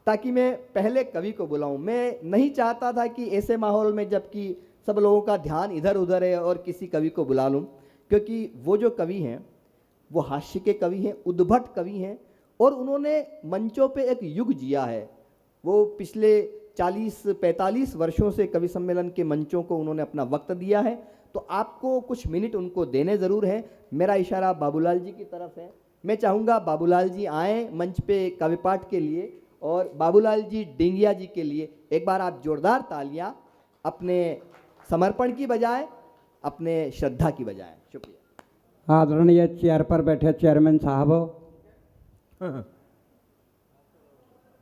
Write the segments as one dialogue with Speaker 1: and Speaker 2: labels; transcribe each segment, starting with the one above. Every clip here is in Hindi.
Speaker 1: ताकि मैं पहले कवि को बुलाऊं। मैं नहीं चाहता था कि ऐसे माहौल में जबकि सब लोगों का ध्यान इधर उधर है और किसी कवि को बुला लूं, क्योंकि वो जो कवि हैं वो हास्य के कवि हैं, उद्भट कवि हैं, और उन्होंने मंचों पे एक युग जिया है। वो पिछले 40-45 वर्षों से कवि सम्मेलन के मंचों को उन्होंने अपना वक्त दिया है, तो आपको कुछ मिनट उनको देने ज़रूर हैं। मेरा इशारा बाबूलाल जी की तरफ है। मैं चाहूँगा बाबूलाल जी आएँ मंच पे काव्य पाठ के लिए, और बाबूलाल जी डिंगिया जी के लिए एक बार आप जोरदार तालियां अपने समर्पण की बजाय, अपने श्रद्धा की बजाय। शुक्रिया।
Speaker 2: आदरणीय चेयर पर बैठे चेयरमैन साहब,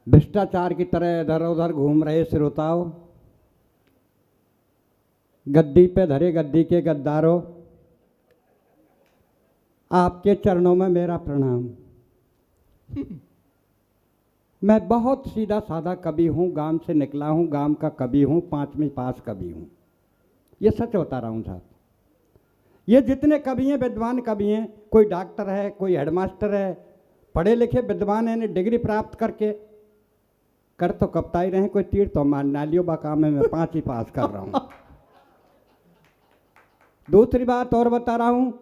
Speaker 2: भ्रष्टाचार की तरह इधर उधर घूम रहे श्रोताओं, गद्दी पे धरे गद्दी के गद्दारों, आपके चरणों में मेरा प्रणाम। मैं बहुत सीधा साधा कवि हूँ, गांव से निकला हूँ, गांव का कवि हूँ, 5वीं पास कवि हूँ। ये सच बता रहा हूँ साहब। ये जितने कवि हैं विद्वान कवि हैं, कोई डॉक्टर है, कोई हेडमास्टर है, पढ़े लिखे विद्वान हैं, डिग्री प्राप्त करके कर तो कपताई रहे, कोई तीर तो मान नालियों बा काम है, मैं 5वीं पास कर रहा हूँ। दूसरी बात और बता रहा हूँ,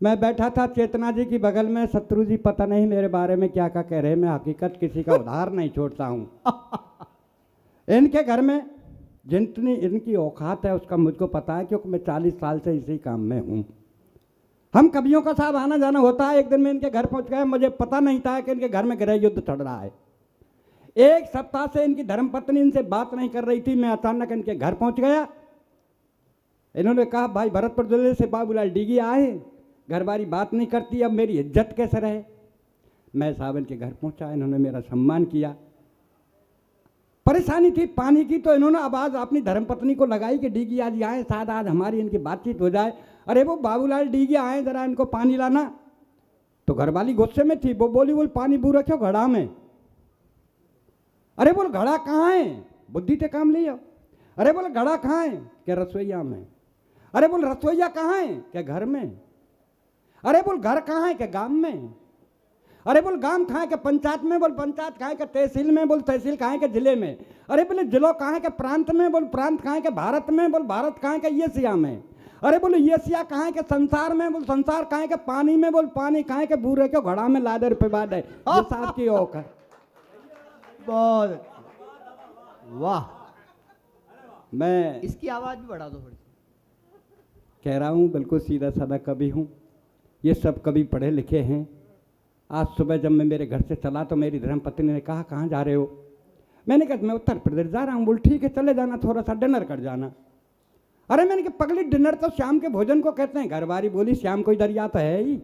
Speaker 2: मैं बैठा था चेतना जी की बगल में, शत्रु जी पता नहीं मेरे बारे में क्या क्या कह रहे, मैं हकीकत किसी का उधार नहीं छोड़ता हूँ। इनके घर में जितनी इनकी औकात है उसका मुझको पता है, क्योंकि मैं 40 साल से इसी काम में हूँ। हम कवियों का साहब आना जाना होता है। एक दिन मैं इनके घर पहुँच गया, मुझे पता नहीं था कि इनके घर में गृह युद्ध चल रहा है। एक सप्ताह से इनकी धर्मपत्नी इनसे बात नहीं कर रही थी। मैं अचानक इनके घर पहुँच गया। इन्होंने कहा भाई भरतपुर जिले से बाबूलाल डीगी आए, घरबारी बात नहीं करती, अब मेरी इज्जत कैसे रहे। मैं साहब इनके घर पहुंचा, इन्होंने मेरा सम्मान किया। परेशानी थी पानी की, तो इन्होंने आवाज़ अपनी धर्मपत्नी को लगाई कि डीगी आज आए, शायद आज हमारी इनकी बातचीत हो जाए। अरे वो बाबूलाल डीगी आए, जरा इनको पानी लाना। तो घरवाली गुस्से में थी, वो बोली बोल पानी बू रखो घड़ा में। अरे बोल घड़ा कहाँ है, बुद्धि से काम लियो। अरे बोल घड़ा कहाँ है, क्या रसोईया में। अरे बोल रसोईया कहाँ है, क्या घर में। अरे बोल घर कहाँ है, क्या गांव में। अरे बोल गांव कहाँ है, क्या पंचायत में। बोल पंचायत कहाँ है, क्या तहसील में। बोल तहसील कहाँ है, क्या जिले में। अरे बोले जिलों कहाँ है, क्या प्रांत में। बोल प्रांत कहाँ है, क्या भारत में। बोल भारत कहाँ है, क्या एशिया में। अरे बोले एशिया कहाँ है, क्या संसार में। बोल संसार कहाँ है, क्या पानी में। बोल पानी कहाँ है, क्या बूढ़े के घड़ा में लादे रुपए बाद है। ये साहब की औकात।
Speaker 1: बहुत वाह,
Speaker 2: मैं
Speaker 1: इसकी आवाज भी बढ़ा दो थोड़ी।
Speaker 2: कह रहा हूँ बिल्कुल सीधा साधा कवि हूँ। ये सब कवि पढ़े लिखे हैं। आज सुबह जब मैं मेरे घर से चला तो मेरी धर्मपत्नी ने कहा कहाँ जा रहे हो। मैंने कहा मैं उत्तर प्रदेश जा रहा हूँ। बोल ठीक है चले जाना, थोड़ा सा डिनर कर जाना। अरे मैंने कहा पगली डिनर तो शाम के भोजन को कहते हैं। घरवारी बोली शाम कोई दरिया तो है ही,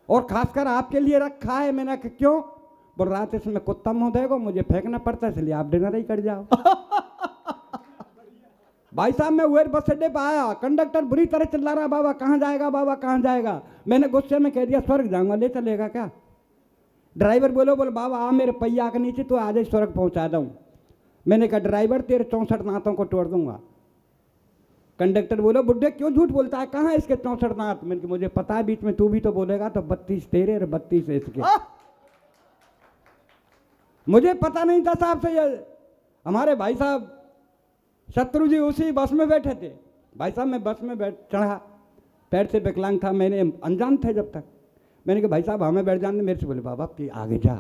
Speaker 2: और खासकर आपके लिए रखा है। मैंने कहा क्यों। बोल रात इसमें कुत्ता मुँह देगा, मुझे फेंकना पड़ता है, इसलिए आप डिनर ही कर जाओ। भाई साहब मैं वेयर बस अड्डे पर आया, कंडक्टर बुरी तरह चिल्ला रहा, बाबा कहाँ जाएगा, बाबा कहाँ जाएगा। मैंने गुस्से में कह दिया स्वर्ग जाऊंगा, ले चलेगा क्या। ड्राइवर बोलो बोल बाबा आ मेरे पहिया के नीचे, तो आज ही स्वर्ग पहुँचा दूँ। मैंने कहा ड्राइवर तेरे 64 दांतों को तोड़ दूंगा। कंडक्टर बोलो बुढ़े क्यों झूठ बोलता है, कहाँ इसके 64 दांत। मैंने कहा मुझे पता है, बीच में तू भी तो बोलेगा, तो 32 तेरे और 32 इसके। मुझे पता नहीं था साहब से। हमारे भाई साहब शत्रु जी उसी बस में बैठे थे। भाई साहब मैं बस में बैठ चढ़ा, पैर से विकलांग था, मैंने अनजान थे जब तक। मैंने कहा भाई साहब हमें बैठ जाने। मेरे से बोले बाबा आगे जा।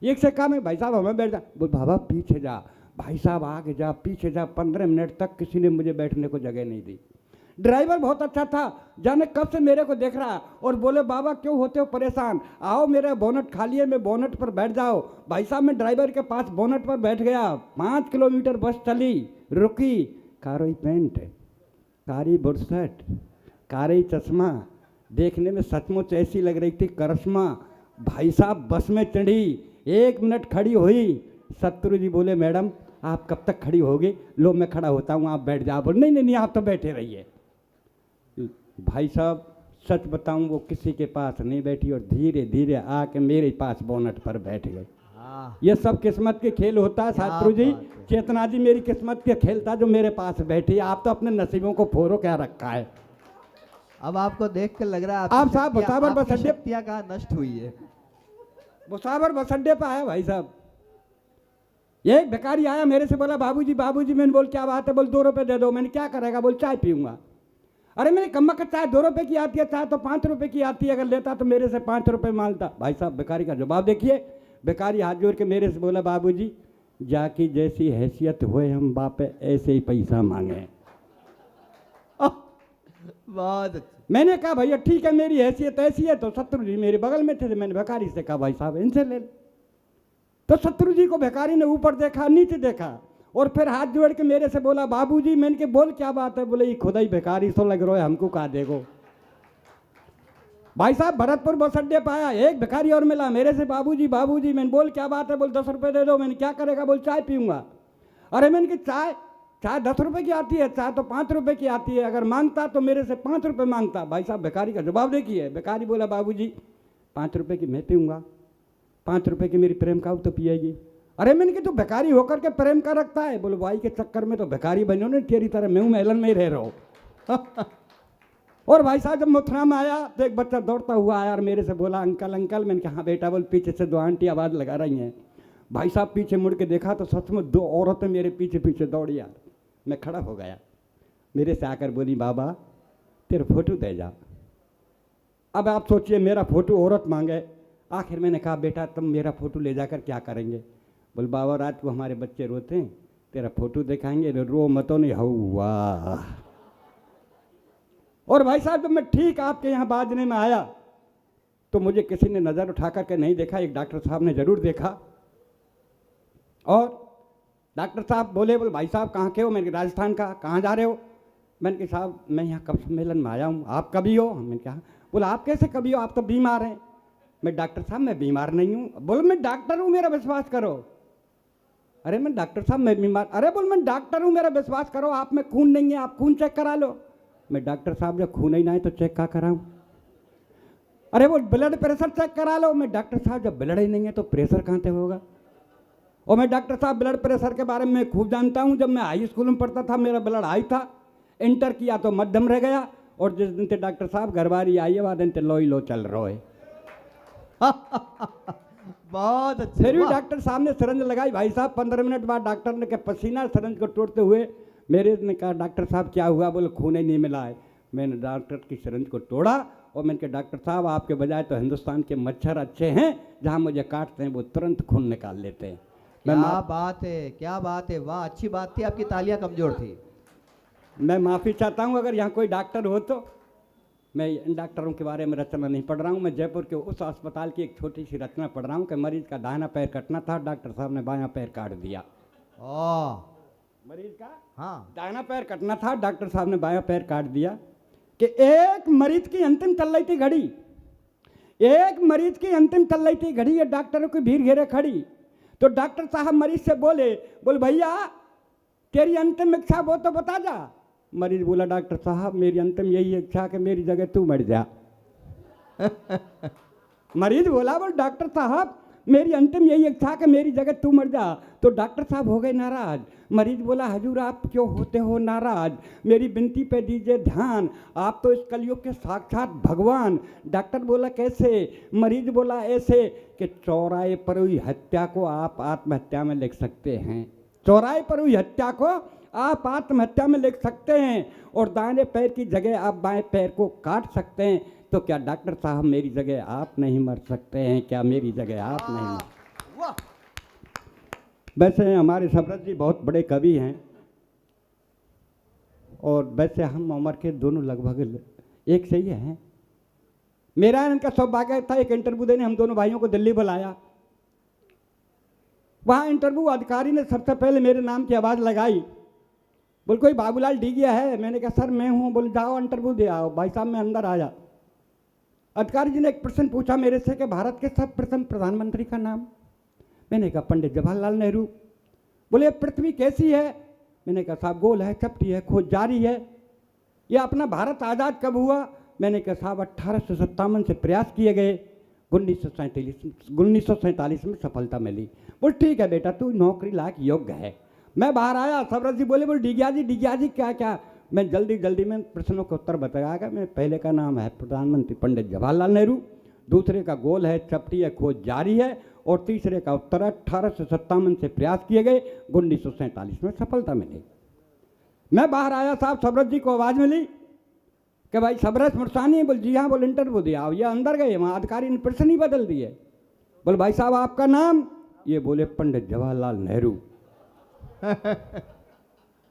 Speaker 2: एक से कहा मैं भाई साहब हमें बैठ जा। बोल बाबा पीछे जा। भाई साहब आगे जा पीछे जा। 15 मिनट तक किसी ने मुझे बैठने को जगह नहीं दी। ड्राइवर बहुत अच्छा था, जाने कब से मेरे को देख रहा और बोले बाबा क्यों होते हो परेशान, आओ मेरा बोनट खाली है, मैं बोनट पर बैठ जाओ। भाई साहब मैं ड्राइवर के पास बोनट पर बैठ गया। 5 किलोमीटर बस चली, रुकी। कारोई पैंट, कारी बुरसट, कारी चश्मा, देखने में सचमुच ऐसी लग रही थी करिश्मा। भाई साहब बस में चढ़ी, 1 मिनट खड़ी हुई। शत्रु जी बोले मैडम आप कब तक खड़ी होगी। लो मैं खड़ा होता हूँ, आप बैठ जाओ। बोले नहीं नहीं आप तो बैठे रहिए। भाई साहब सच बताऊं वो किसी के पास नहीं बैठी और धीरे धीरे आके मेरे पास बोनट पर बैठ गई। ये सब किस्मत के खेल होता है शत्रु जी। चेतना जी मेरी किस्मत के खेल था जो मेरे पास बैठी। आप तो अपने नसीबों को फोरो क्या रखा है।
Speaker 1: अब आपको देख कर लग रहा है
Speaker 2: आप साहब बसावर बस अड्डे
Speaker 1: शक्तियां कहाँ नष्ट हुई है।
Speaker 2: बुसावर बस अड्डे पर आया भाई साहब, एक भिखारी आया मेरे से, बोला बाबूजी बाबूजी। मैंने बोल क्या बात है? बोल 2 रुपये दे दो। मैंने क्या करेगा? बोल चाय पीऊंगा। अरे मैंने कम्मा का चाय 2 रुपये की आती है, चाय तो 5 रुपये की आती है, अगर लेता तो मेरे से 5 रुपये मांगता। भाई साहब भिखारी का जवाब देखिए, भिखारी हाथ जोड़ के मेरे से बोला बाबूजी जाकी जैसी हैसियत हुए हम बापे ऐसे ही पैसा मांगे।
Speaker 1: बहुत अच्छा।
Speaker 2: मैंने कहा भैया ठीक है, मेरी हैसियत ऐसी है। तो शत्रु जी मेरे बगल में थे, मैंने भिखारी से कहा भाई साहब इनसे ले। तो शत्रु जी को भिखारी ने ऊपर देखा नीचे देखा और फिर हाथ जोड़ के मेरे से बोला बाबूजी। मैंने के बोल क्या बात है? बोले ये खुदा ही भिखारी सो लग रहा है, हमको कहा देगो। भाई साहब भरतपुर बस अड्डे पाया, एक भिखारी और मिला मेरे से, बाबूजी बाबूजी। मैंने बोल क्या बात है? बोल 10 रुपये दे दो। मैंने क्या करेगा? बोल चाय पीऊंगा। अरे मैंने कि चाय 10 रुपये की आती है, चाय तो 5 रुपये की आती है, अगर मांगता तो मेरे से 5 रुपये मांगता। भाई साहब भिखारी का जवाब देखिए, भिखारी बोला बाबूजी 5 रुपये की मैं पीऊंगा, 5 रुपये की मेरी प्रेम का तो पिएगी। अरे मैंने कि तू भिखारी होकर के प्रेम का रखता है? बोले भाई के चक्कर में तो भिखारी बनो ने, तेरी तरह मैं हूँ मेलन में ही रह रहा हूँ। और भाई साहब जब मथुरा में आया तो एक बच्चा दौड़ता हुआ आया और मेरे से बोला अंकल अंकल। मैंने कहा हाँ बेटा। बोल पीछे से 2 आंटी आवाज़ लगा रही हैं। भाई साहब पीछे मुड़ के देखा तो सच में 2 औरतें मेरे पीछे पीछे दौड़ी। यार मैं खड़ा हो गया, मेरे से आकर बोली बाबा तेरे फोटो दे जा। अब आप सोचिए मेरा फोटो औरत मांगे। आखिर मैंने कहा बेटा तुम मेरा फोटो ले जाकर क्या करेंगे? बोल बाबा रात को हमारे बच्चे रोते हैं, तेरा फोटो दिखाएंगे, रो मतों नहीं हुआ। और भाई साहब जब मैं ठीक आपके यहाँ बाजने में आया तो मुझे किसी ने नज़र उठा करके नहीं देखा, एक डॉक्टर साहब ने ज़रूर देखा। और डॉक्टर साहब बोले भाई साहब कहाँ के हो? मैंने कहा राजस्थान का। कहाँ जा रहे हो? मैंने कहा साहब मैं यहाँ कब सम्मेलन में आया हूँ, आप कभी हो? मैंने कहा। बोला आप कैसे कभी हो, आप तो बीमार हैं। मैं डॉक्टर साहब मैं बीमार नहीं हूँ। बोले मैं डॉक्टर हूँ मेरा विश्वास करो। अरे मैं डॉक्टर साहब मैं बीमार। अरे बोल मैं डॉक्टर हूँ मेरा विश्वास करो, आप में खून नहीं है, आप खून चेक करा लो। मैं डॉक्टर साहब जब खून ही ना है तो चेक क्या कराऊँ? अरे वो ब्लड प्रेशर चेक करा लो। मैं डॉक्टर साहब जब ब्लड ही नहीं है तो प्रेशर कहाँ से होगा? और मैं डॉक्टर साहब ब्लड प्रेशर के बारे में खूब जानता हूँ। जब मैं हाई स्कूल में पढ़ता था मेरा ब्लड हाई था, इंटर किया तो मध्यम रह गया, और जिस दिन से डॉक्टर साहब घरबारी आई है वह दिन से लो चल रहा है।
Speaker 1: बहुत अच्छे।
Speaker 2: फिर भी डॉक्टर साहब ने सिरंज लगाई। भाई साहब 15 मिनट बाद डॉक्टर ने के पसीना सिरंज को तोड़ते हुए मेरे ने कहा डॉक्टर साहब क्या हुआ? बोले खून ही नहीं मिला है। मैंने डॉक्टर की सिरंज को तोड़ा और मैंने कहा डॉक्टर साहब आपके बजाय तो हिंदुस्तान के मच्छर अच्छे हैं, जहाँ मुझे काटते हैं वो तुरंत खून निकाल लेते हैं।
Speaker 1: क्या बात है, क्या बात है, वाह अच्छी बात थी, आपकी तालियां कमजोर थी।
Speaker 2: मैं माफ़ी चाहता हूँ अगर यहाँ कोई डॉक्टर हो तो। मैं इन डॉक्टरों के बारे में रचना नहीं पढ़ रहा हूँ, मैं जयपुर के उस अस्पताल की एक छोटी सी रचना पढ़ रहा हूँ कि मरीज का दाहिना पैर कटना था, डॉक्टर साहब ने बायां पैर काट दिया। मरीज का
Speaker 1: हाँ
Speaker 2: दाहिना पैर कटना था, डॉक्टर साहब ने बायां पैर काट दिया। कि एक मरीज की अंतिम चल रही थी घड़ी, एक मरीज की अंतिम चल रही थी घड़ी, ये डॉक्टरों की भीड़ घेरे खड़ी। तो डॉक्टर साहब मरीज से बोले भैया तेरी अंतिम इच्छा वो तो बता जा। मरीज बोला डॉक्टर साहब मेरी अंतिम यही इच्छा कि मेरी जगह तू मर जा। मरीज बोला बोल डॉक्टर साहब मेरी अंतिम यही इच्छा कि मेरी जगह तू मर जा। तो डॉक्टर साहब हो गए नाराज। मरीज बोला हजूर आप क्यों होते हो नाराज, मेरी विनती पे दीजिए ध्यान, आप तो इस कलयुग के साक्षात भगवान। डॉक्टर बोला कैसे? मरीज बोला ऐसे कि चौराहे पर हुई हत्या को आप आत्महत्या में लिख सकते हैं, चौराहे पर हुई हत्या को आप आत्महत्या में लिख सकते हैं, और दाहिने पैर की जगह आप बाएं पैर को काट सकते हैं। तो क्या डॉक्टर साहब मेरी जगह आप नहीं मर सकते हैं? क्या मेरी जगह आप नहीं मर? वैसे हमारे शबरत जी बहुत बड़े कवि हैं, और वैसे हम उम्र के दोनों लगभग एक से ही हैं। मेरा इनका सौभाग्य था एक इंटरव्यू देने, हम दोनों भाइयों को दिल्ली बुलाया। वहाँ इंटरव्यू अधिकारी ने सबसे पहले मेरे नाम की आवाज़ लगाई। बोल कोई बाबूलाल डीगिया है? मैंने कहा सर मैं हूँ। बोले जाओ इंटरव्यू दे आओ। भाई साहब मैं अंदर आया। अधिकारी जी ने एक प्रश्न पूछा मेरे से कि भारत के सर्वप्रथम प्रधानमंत्री का नाम। मैंने कहा पंडित जवाहरलाल नेहरू। बोले पृथ्वी कैसी है? मैंने कहा साहब गोल है, चपटी है, खोज जारी है। ये अपना भारत आज़ाद कब हुआ? मैंने कहा साहब 1857 से प्रयास किए गए, 1947 में सफलता मिली। बोल ठीक है बेटा तू नौकरी लायक योग्य है। मैं बाहर आया, सबरत जी बोले बोल डिगिया जी क्या क्या? मैं जल्दी में प्रश्नों का उत्तर बताया। मैं पहले का नाम है प्रधानमंत्री पंडित जवाहरलाल नेहरू, दूसरे का गोल है, चपटी है, खोज जारी है, और तीसरे का उत्तर है 1857 से प्रयास किए गए, 1947 में सफलता मिली। मैं बाहर आया साहब, सबरत जी को आवाज़ मिली कि भाई सबरत मुर्सानी, बोल जी हाँ, बोल इंटरव्यू दिया। ये अंदर गए, वहाँ अधिकारी ने प्रश्न ही बदल दिए। बोल भाई साहब आपका नाम? ये बोले पंडित जवाहरलाल नेहरू।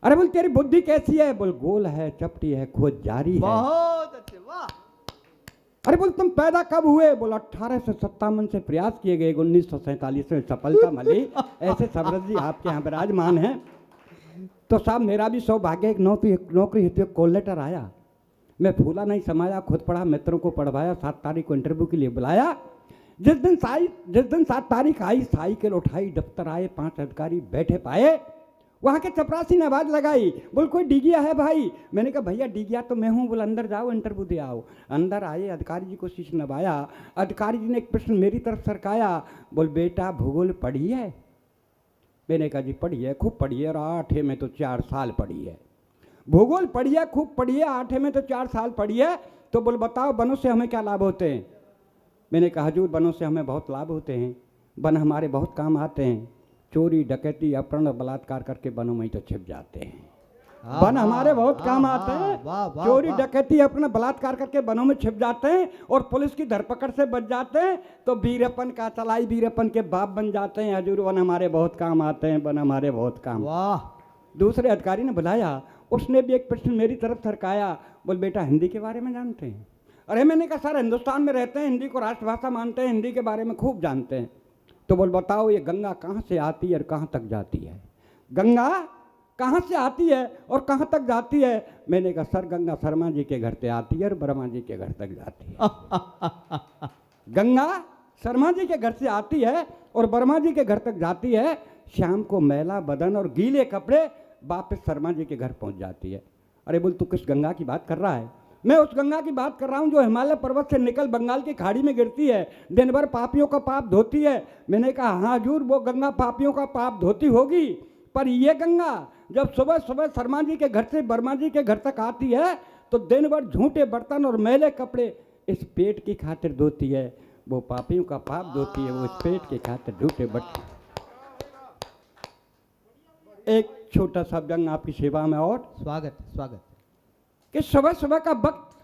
Speaker 2: अरे बोल तेरी बुद्धि कैसी है? बोल गोल है, चपटी है, खोज जारी है।
Speaker 1: बहुत अच्छे, वाह।
Speaker 2: अरे बोल तुम पैदा कब हुए? बोल 1857 से प्रयास किए गए, 1947 में सफलता मिली। ऐसे सबरत जी आपके यहाँ विराजमान हैं। तो साहब मेरा भी सौभाग्य, एक नौकरी हेतु एक कॉल लेटर आया। मैं फूला नहीं समाया, खुद पढ़ा, मित्रों को पढ़वाया, 7 तारीख को इंटरव्यू के लिए बुलाया। जिस दिन 7 तारीख आई, साइकिल उठाई, दफ्तर आए, 5 अधिकारी बैठे पाए। वहाँ के चपरासी ने आवाज़ लगाई, बोल कोई डीगिया है भाई? मैंने कहा भैया डीगिया तो मैं हूँ। बोल अंदर जाओ, इंटरव्यू दे आओ। अंदर आए, अधिकारी जी को शीश नवाया। अधिकारी जी ने एक प्रश्न मेरी तरफ सरकाया, बोल बेटा भूगोल पढ़ी है? मैंने कहा जी पढ़ी है, खूब पढ़ी है, और 8 में तो 4 साल पढ़ी है। भूगोल पढ़ी है, खूब पढ़ी है, 8 में तो 4 साल पढ़ी है। तो बोल बताओ वनों से हमें क्या लाभ होते हैं? मैंने कहा हजूर वनों से हमें बहुत लाभ होते हैं, वन हमारे बहुत काम आते हैं। चोरी डकैती अपहरण और बलात्कार करके वनों में ही तो छिप जाते हैं। वन हमारे बहुत काम आते हैं। चोरी डकैती अपना बलात्कार करके वनों में छिप जाते हैं, और पुलिस की धरपकड़ से बच जाते हैं। तो वीरपन का चलाई वीरपन के बाप बन जाते हैं। हजूर वन हमारे बहुत काम आते हैं, वन हमारे बहुत काम।
Speaker 1: वाह।
Speaker 2: दूसरे अधिकारी ने बुलाया, उसने भी एक प्रश्न मेरी तरफ सरकाया, बोल बेटा हिंदी के बारे में जानते हैं? अरे मैंने कहा सर हिंदुस्तान में रहते हैं, हिंदी को राष्ट्रभाषा मानते हैं, हिंदी के बारे में खूब जानते हैं। तो बोल बताओ ये गंगा कहाँ से आती है और कहाँ तक जाती है? गंगा कहाँ से आती है और कहाँ तक जाती है? मैंने कहा सर गंगा शर्मा जी के घर से आती है और ब्रह्मा जी के घर तक जाती है। गंगा शर्मा जी के घर से आती है और ब्रह्मा जी के घर तक जाती है। शाम को मैला बदन और गीले कपड़े वापस शर्मा जी के घर पहुंच जाती है। अरे बोल तू किस गंगा की बात कर रहा है? मैं उस गंगा की बात कर रहा हूं जो हिमालय पर्वत से निकल बंगाल की खाड़ी में गिरती है, दिन भर पापियों का पाप धोती है। मैंने कहा हाँ हजूर वो गंगा पापियों का पाप धोती होगी, पर ये गंगा जब सुबह सुबह शर्मा जी के घर से वर्मा जी के घर तक आती है तो दिन भर झूठे बर्तन और मैले कपड़े इस पेट की खातिर धोती है। वो पापियों का पाप धोती है, वो इस पेट की खातिर झूठे बर्तन। एक छोटा सा व्यंग आपकी सेवा में और
Speaker 1: स्वागत स्वागत।
Speaker 2: कि सुबह सुबह का वक्त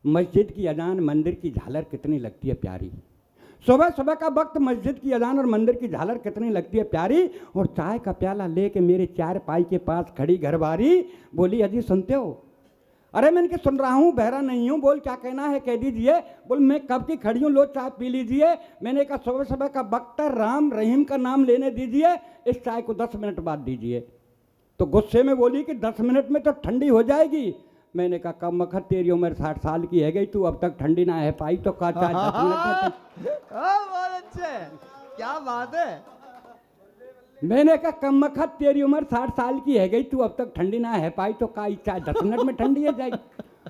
Speaker 2: मस्जिद की अजान मंदिर की झालर कितनी लगती है प्यारी। सुबह सुबह का वक्त मस्जिद की अजान और मंदिर की झालर कितनी लगती है प्यारी। और चाय का प्याला लेके मेरे 4 पाई के पास खड़ी घरवारी बोली अजी सुनते हो? अरे मैंने कि सुन रहा हूँ, बहरा नहीं हूँ, बोल क्या कहना है कह दीजिए। बोल मैं कब की खड़ी हूँ, लो चाय पी लीजिए। मैंने कहा सुबह सुबह का वक्त है, राम रहीम का नाम लेने दीजिए, इस चाय को 10 मिनट बाद दीजिए। तो गुस्से में बोली कि 10 मिनट में तो ठंडी हो जाएगी। मैंने कहा कम वक्त तेरी उम्र 60 साल की है गई, तू अब तक ठंडी ना है पाई तो का चाय 10 मिनट में।
Speaker 1: बहुत अच्छे, क्या बात है।
Speaker 2: मैंने कहा कम वक्त तेरी उम्र 60 साल की है गई, तू अब तक ठंडी ना है पाई तो का चाय 10 मिनट में ठंडी है जाएगी।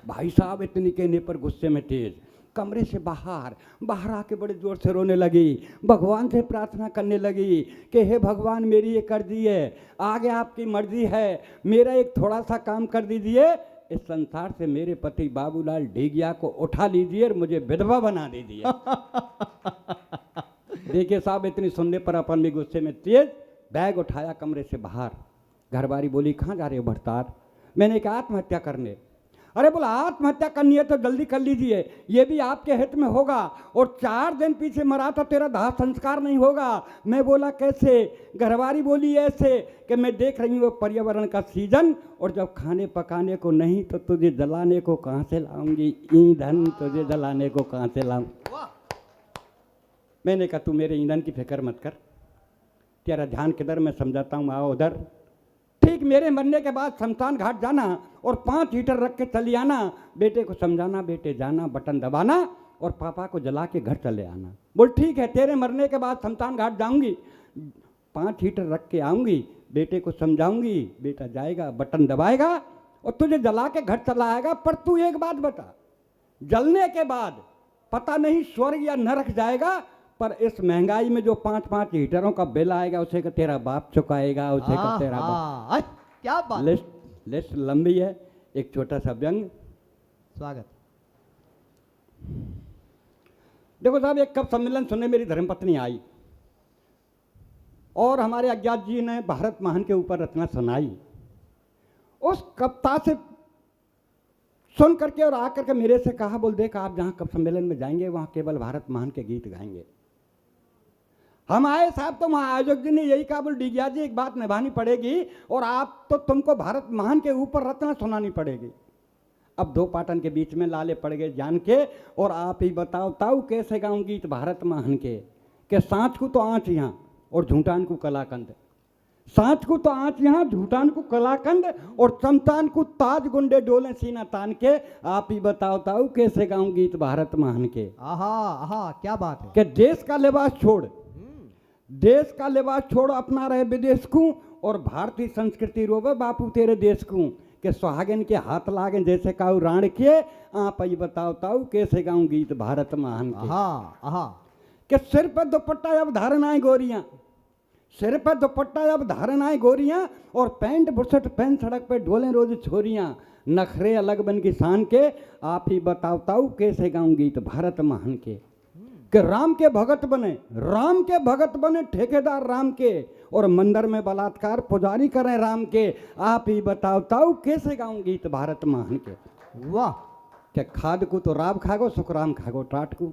Speaker 2: भाई साहब इतनी कहने पर गुस्से में तेज कमरे से बाहर आके बड़े जोर से रोने लगी, भगवान से प्रार्थना करने लगी कि हे भगवान मेरी ये कर्जी है, आगे आपकी मर्जी है, मेरा एक थोड़ा सा काम कर दीजिए, इस संसार से मेरे पति बाबूलाल ढेगिया को उठा लीजिए और मुझे विधवा बना दीजिए। देखिए साहब इतनी सुनने पर अपन भी गुस्से में तेज बैग उठाया कमरे से बाहर। घरवारी बोली कहाँ जा रहे हो भरतार? मैंने कहा आत्महत्या करने। अरे बोला आत्महत्या करनी है तो जल्दी कर लीजिए, ये भी आपके हित में होगा, और 4 दिन पीछे मरा था तेरा दाह संस्कार नहीं होगा। मैं बोला कैसे? घरवारी बोली ऐसे कि मैं देख रही हूँ पर्यावरण का सीजन, और जब खाने पकाने को नहीं तो तुझे जलाने को कहाँ से लाऊंगी, ईंधन तुझे जलाने को कहाँ से लाऊं। मैंने कहा तू मेरे ईंधन की फिक्र मत कर, तेरा ध्यान किधर मैं समझाता हूँ, आओ उधर। ठीक मेरे मरने के बाद शमशान घाट जाना और 5 हीटर रख के चली आना, बेटे को समझाना बेटे जाना बटन दबाना और पापा को जला के घर चले आना। बोल ठीक है तेरे मरने के बाद शमशान घाट जाऊंगी, 5 हीटर रख के आऊंगी, बेटे को समझाऊंगी, बेटा जाएगा बटन दबाएगा और तुझे जला के घर चला आएगा। पर तू एक बात बता, जलने के बाद पता नहीं स्वर्ग या नरक जाएगा, पर इस महंगाई में जो 5-5 हीटरों का बिल आएगा उसे का तेरा बाप चुकाएगा, उसे का तेरा बाप।
Speaker 1: क्या बात।
Speaker 2: लिस्ट लंबी है, एक छोटा सा व्यंग।
Speaker 1: स्वागत।
Speaker 2: देखो साहब, एक कब सम्मेलन सुनने मेरी धर्मपत्नी आई और हमारे अज्ञात जी ने भारत महान के ऊपर रचना सुनाई। उस कविता से सुन करके और आकर के मेरे से कहा, बोल देख आप जहाँ कब सम्मेलन में जाएंगे वहाँ केवल भारत महान के गीत गाएंगे। हम आए साहब, तो वहाँ आयोजक जी ने यही कहा, बोल डिगिया जी एक बात निभानी पड़ेगी और आप तो तुमको भारत महान के ऊपर रचना सुनानी पड़ेगी। अब दो पाटन के बीच में लाले पड़ गए जान के, और आप ही बताओ ताऊ कैसे गाऊं गीत भारत महान के सांच को तो आँच यहाँ और झूठान को कलाकंद, सांच को तो आँच यहाँ झूठान को कलाकंद, और चमचान को ताज गुंडे डोले सीना तान के, आप ही बताओ ताऊ कैसे गाऊं गीत भारत महान के।
Speaker 1: आहा आहा, क्या बात है।
Speaker 2: कि देश का लिबास छोड़, देश का लिबास छोड़ अपना रहे विदेश को, और भारतीय संस्कृति रोवे बापू तेरे देश को, के सुहागन के हाथ लागे जैसे काऊ राण के, आप ही बताओ ताऊ कैसे गाऊं गीत भारत महान के।
Speaker 1: आहा आहा,
Speaker 2: कि सिर पर दुपट्टा अब धारनाएं गोरियां, सिर पर दुपट्टा अब धारनाएं गोरियां, और पैंट बुरसट पहन सड़क पे ढोले रोज छोरियां, नखरे अलग बन की शान के, आप ही बताओ ताऊ कैसे गाऊं गीत भारत महान के। कि राम के भगत बने, राम के भगत बने ठेकेदार राम के, और मंदिर में बलात्कार पुजारी करें राम के, आप ही बताओ ताऊ कैसे गाऊं गीत भारत महान के।
Speaker 1: वाह।
Speaker 2: कि खाद को तो राब खागो सुखराम खागो टाट को,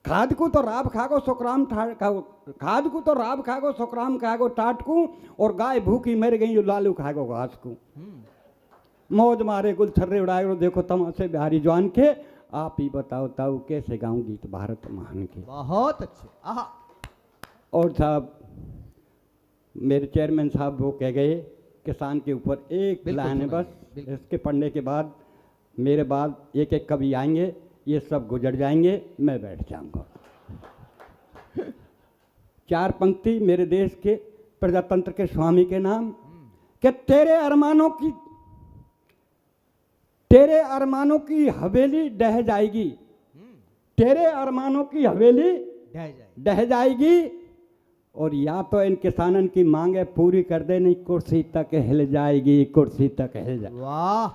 Speaker 2: खाद को तो राब खागो सुखराम खागो, खाद को तो राब खागो सुखराम खागो टाट को, और गाय भूखी मर गई लालू खागो घास को। मौज मारे गुल छर्रे उड़ाए देखो तमाशे बिहारी जवान के, आप ही बताओ ताऊ कैसे गाऊं गीत भारत महान के।
Speaker 1: बहुत अच्छे। आहा।
Speaker 2: और साहब मेरे चेयरमैन साहब वो कह गए, किसान के ऊपर एक
Speaker 1: बिल्कुल
Speaker 2: लाइन है बस,
Speaker 1: बिल्कुल।
Speaker 2: इसके पढ़ने के बाद मेरे बाद एक एक कवि आएंगे, ये सब गुजर जाएंगे, मैं बैठ जाऊंगा। चार पंक्ति मेरे देश के प्रजातंत्र के स्वामी के नाम, कि तेरे अरमानों की हवेली डह जाएगी, तेरे अरमानों की हवेली डह जाएगी, और या तो इन किसानन की मांगे पूरी कर दे, नहीं कुर्सी तक हिल जाएगी, कुर्सी तक हिल जाएगी।
Speaker 1: वाह।